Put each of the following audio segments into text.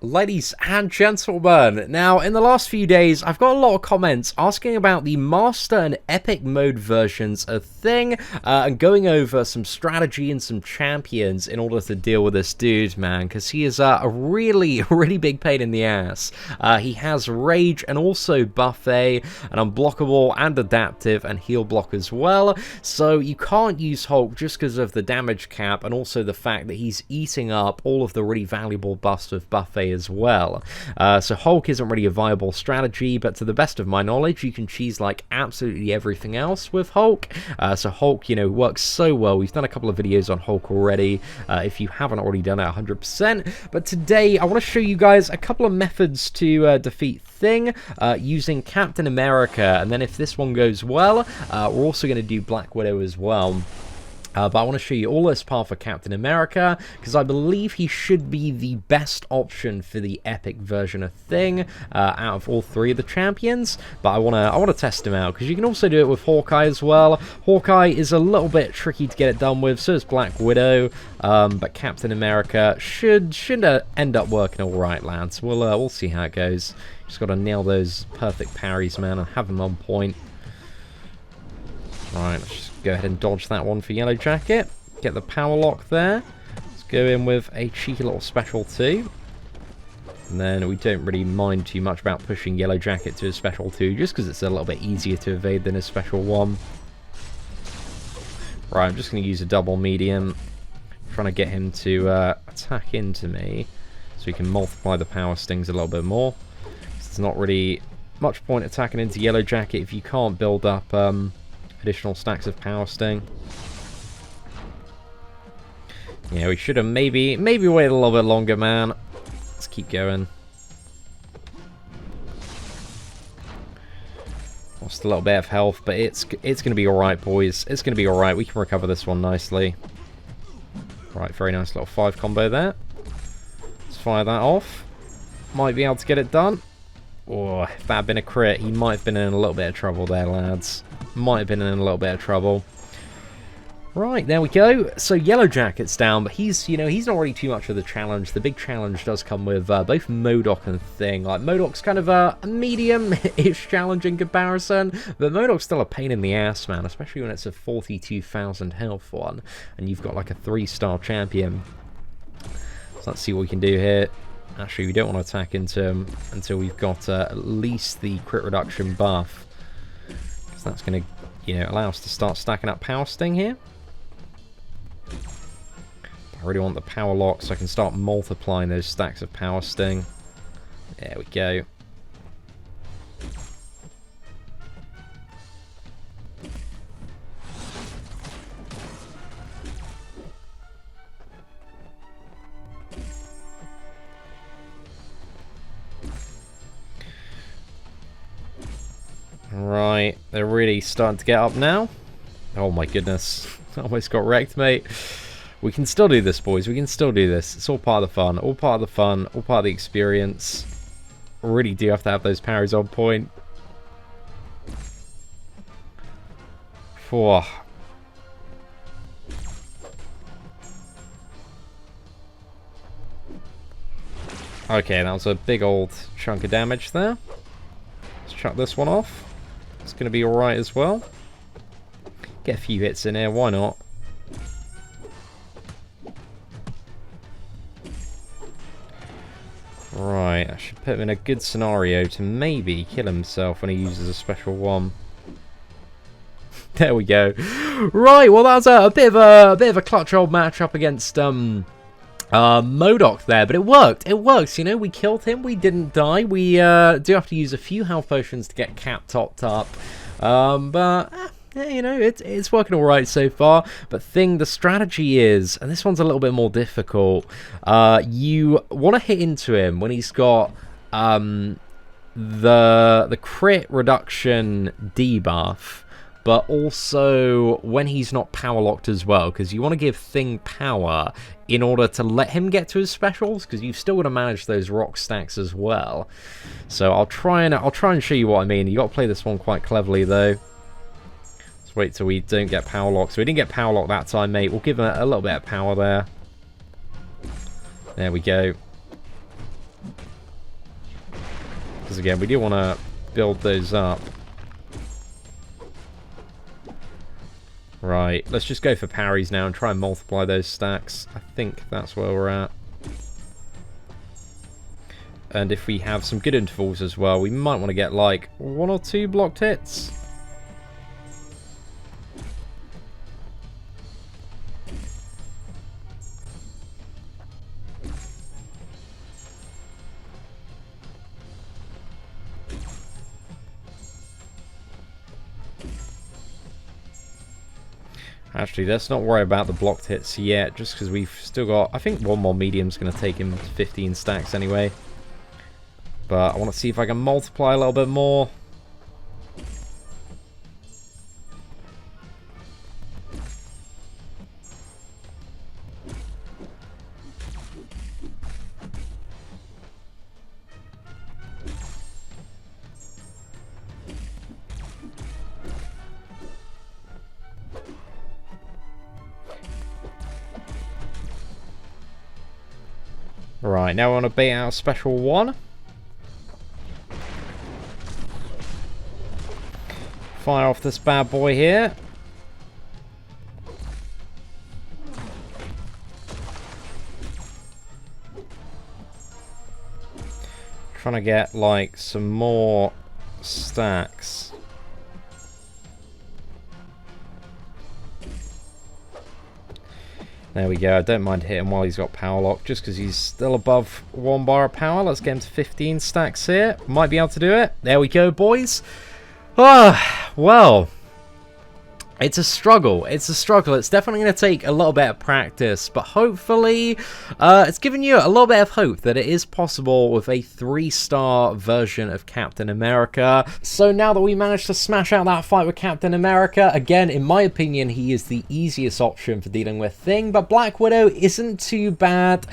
Ladies and gentlemen, now in the last few days I've got a lot of comments asking about the Master and Epic mode versions of Thing and going over some strategy and some champions in order to deal with this dude, man, because he is a really big pain in the ass. He has Rage and also Buffet and Unblockable and Adaptive and Heal Block as well, so you can't use Hulk just because of the damage cap and also the fact that he's eating up all of the really valuable buffs with Buffet as well. So Hulk isn't really a viable strategy, but to the best of my knowledge, you can cheese like absolutely everything else with Hulk. So Hulk, you know, works so well. We've done a couple of videos on Hulk already, if you haven't already done it 100%. But today, I want to show you guys a couple of methods to defeat Thing using Captain America, and then if this one goes well, we're also going to do Black Widow as well. But I want to show you all this path for Captain America, because I believe he should be the best option for the epic version of Thing out of all three of the champions. But I want to test him out, because you can also do it with Hawkeye as well. Hawkeye is a little bit tricky to get it done with, so is Black Widow. But Captain America should end up working all right, lads. We'll see how it goes. Just got to nail those perfect parries, man, and have them on point. Right, let's just go ahead and dodge that one for Yellow Jacket. Get the power lock there. Let's go in with a cheeky little special too. And then we don't really mind too much about pushing Yellow Jacket to a special 2, just because it's a little bit easier to evade than a special 1. Right, I'm just going to use a double medium. Trying to get him to attack into me, so we can multiply the power stings a little bit more. There's not really much point attacking into Yellow Jacket if you can't build up additional stacks of power sting. Yeah, we should have maybe waited a little bit longer, man. Let's keep going. Lost a little bit of health, but it's gonna be alright, boys. It's gonna be alright. We can recover this one nicely. Right, very nice little 5 combo there. Let's fire that off. Might be able to get it done. Oh, if that had been a crit, he might have been in a little bit of trouble there, lads. Might have been in a little bit of trouble. Right, there we go. So Yellow Jacket's down, but he's not really too much of the challenge. The big challenge does come with both MODOK and Thing. Like, MODOK's kind of a medium-ish challenge in comparison, but MODOK's still a pain in the ass, man, especially when it's a 42,000 health one, and you've got like a 3-star champion. So let's see what we can do here. Actually, we don't want to attack into him until we've got at least the crit reduction buff, because that's going to, you know, allow us to start stacking up power sting here. I really want the power lock so I can start multiplying those stacks of power sting. There we go. Right, they're really starting to get up now. Oh my goodness, almost got wrecked, mate. We can still do this, boys. We can still do this. It's all part of the fun. All part of the fun. All part of the experience. Really do have to have those parries on point. For okay, that was a big old chunk of damage there. Let's chuck this one off. It's going to be alright as well. Get a few hits in here, why not? Right, I should put him in a good scenario to maybe kill himself when he uses a special 1. There we go. Right, well that was a bit of a clutch old matchup against MODOK there, but it worked. It works, you know. We killed him. We didn't die. We do have to use a few health potions to get Cap topped up, but yeah, you know, it's working all right so far. But the strategy is, and this one's a little bit more difficult. You want to hit into him when he's got the crit reduction debuff, but also when he's not power locked as well, because you want to give Thing power in order to let him get to his specials, because you've still got to manage those rock stacks as well. So I'll try and show you what I mean. You got to play this one quite cleverly though. Let's wait till we don't get power locked. So we didn't get power locked that time, mate. We'll give him a little bit of power there. There we go. Because again, we do want to build those up. Right, let's just go for parries now and try and multiply those stacks. I think that's where we're at. And if we have some good intervals as well, we might want to get like 1 or 2 blocked hits. Actually, let's not worry about the blocked hits yet, just because we've still got... I think one more medium's going to take him 15 stacks anyway. But I want to see if I can multiply a little bit more. Right, now I want to bait out special 1. Fire off this bad boy here. Trying to get like some more stacks. There we go. I don't mind hitting while he's got power lock, just because he's still above 1 bar of power. Let's get him to 15 stacks here. Might be able to do it. There we go, boys. Ah, well, it's a struggle. It's a struggle. It's definitely going to take a little bit of practice, but hopefully it's given you a little bit of hope that it is possible with a 3-star version of Captain America. So now that we managed to smash out that fight with Captain America, again, in my opinion, he is the easiest option for dealing with Thing, but Black Widow isn't too bad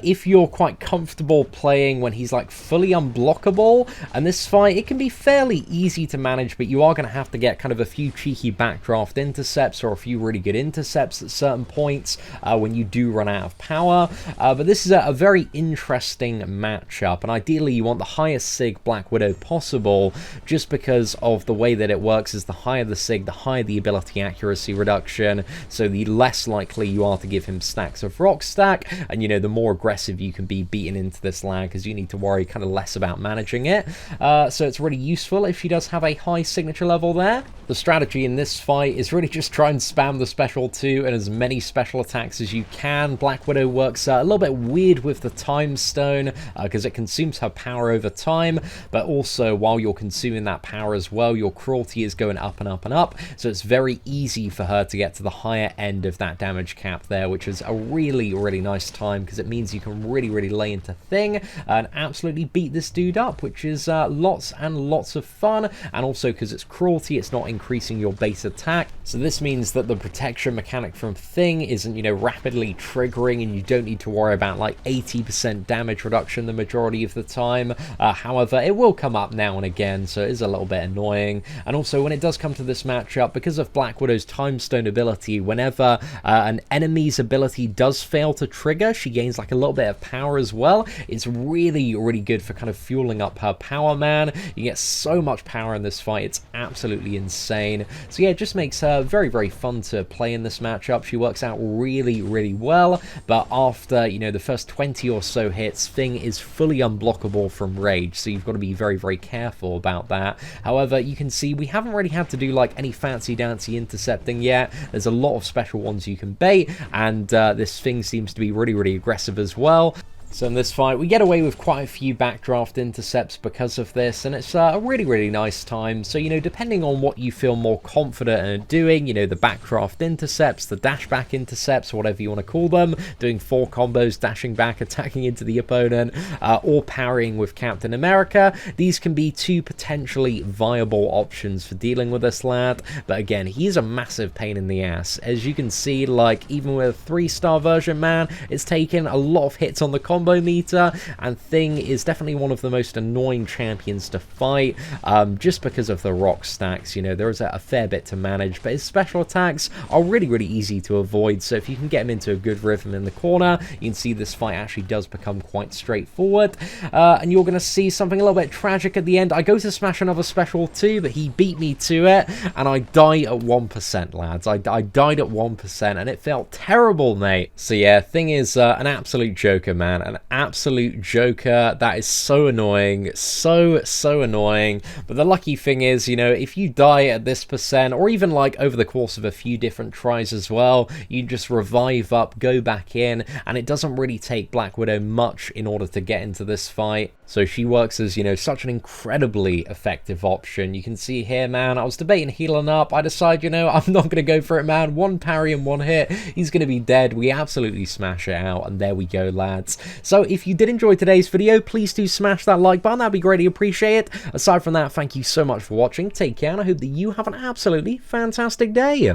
if you're quite comfortable playing when he's like fully unblockable. And this fight, it can be fairly easy to manage, but you are going to have to get kind of a few cheeky backdraft intercepts or a few really good intercepts at certain points when you do run out of power. But this is a very interesting matchup, and ideally you want the highest sig Black Widow possible, just because of the way that it works is the higher the sig, the higher the ability accuracy reduction, so the less likely you are to give him stacks of rock stack, and you know, the more aggressive you can be beaten into this lag, because you need to worry kind of less about managing it. So it's really useful if she does have a high signature level there. The strategy in this fight is really just try and spam the special 2 and as many special attacks as you can. Black Widow works a little bit weird with the time stone because it consumes her power over time, but also while you're consuming that power as well, your cruelty is going up and up and up, so it's very easy for her to get to the higher end of that damage cap there, which is a really, really nice time because it means you can really, really lay into Thing and absolutely beat this dude up, which is lots and lots of fun, and also because it's cruelty, it's not increasing your base attack, so this means that the protection mechanic from Thing isn't, you know, rapidly triggering, and you don't need to worry about like 80% damage reduction the majority of the time. However, it will come up now and again, so it is a little bit annoying. And also when it does come to this matchup, because of Black Widow's time stone ability, whenever an enemy's ability does fail to trigger, she gains like a little bit of power as well. It's really, really good for kind of fueling up her power, man. You get so much power in this fight, it's absolutely insane. So yeah, it just makes her very, very fun to play in this matchup. She works out really, really well, but after, you know, the first 20 or so hits, Thing is fully unblockable from rage, so you've got to be very, very careful about that. However, you can see we haven't really had to do like any fancy dancy intercepting yet. There's a lot of special ones you can bait, and this Thing seems to be really, really aggressive as well. So in this fight, we get away with quite a few backdraft intercepts because of this, and it's a really, really nice time. So, you know, depending on what you feel more confident in doing, you know, the backdraft intercepts, the dash back intercepts, whatever you want to call them, doing 4 combos, dashing back, attacking into the opponent, or parrying with Captain America, these can be 2 potentially viable options for dealing with this lad. But again, he's a massive pain in the ass. As you can see, like, even with a 3-star version, man, it's taken a lot of hits on the combo combo meter, and Thing is definitely one of the most annoying champions to fight, just because of the rock stacks. You know, there is a fair bit to manage, but his special attacks are really easy to avoid, so if you can get him into a good rhythm in the corner, you can see this fight actually does become quite straightforward, and you're going to see something a little bit tragic at the end. I go to smash another special too, but he beat me to it, and I die at 1%, lads. I died at 1%, and it felt terrible, mate. So yeah, Thing is an absolute joker, man. An absolute joker. That is so annoying. So annoying. But the lucky thing is, you know, if you die at this percent, or even like over the course of a few different tries as well, you just revive up, go back in, and it doesn't really take Black Widow much in order to get into this fight. So she works as, you know, such an incredibly effective option. You can see here, man, I was debating healing up. I decide, you know, I'm not going to go for it, man. One parry and one hit, he's going to be dead. We absolutely smash it out, and there we go, lads. So if you did enjoy today's video, please do smash that like button. That'd be greatly appreciated. Aside from that, thank you so much for watching. Take care, and I hope that you have an absolutely fantastic day.